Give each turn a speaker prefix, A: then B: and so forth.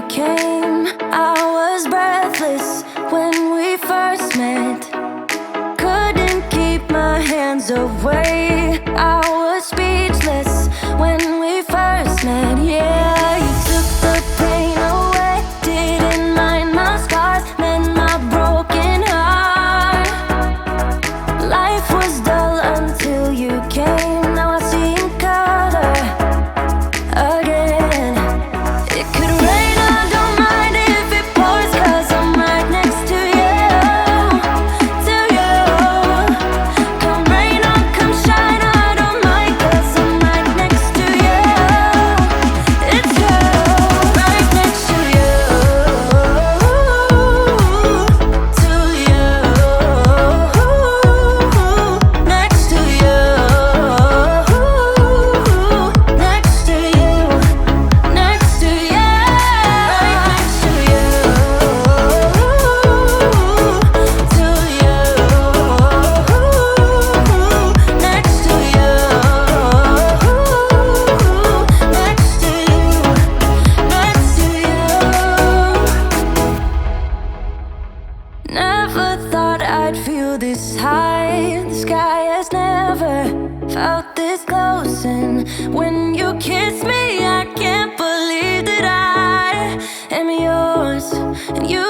A: you came. I was breathless when we first met. Couldn't keep my hands away. I was speechless when we first met. Yeah, you took the pain away. Didn't mind my scars, mend my broken heart. Life was dull until you came. Now I see in color again. It could rain, I don't mind if it pours, 'cause I'm right next to you, to you. Come rain or come shine, I don't mind, 'cause I'm right next to you. It's you, right next to you, to you, next to you, next to you, next to you, right next to you, to you, next to you, next to you, next to you. Never thought I'd feel this high. The sky has never felt this close, and when you kiss me, I can't believe that I am yours and you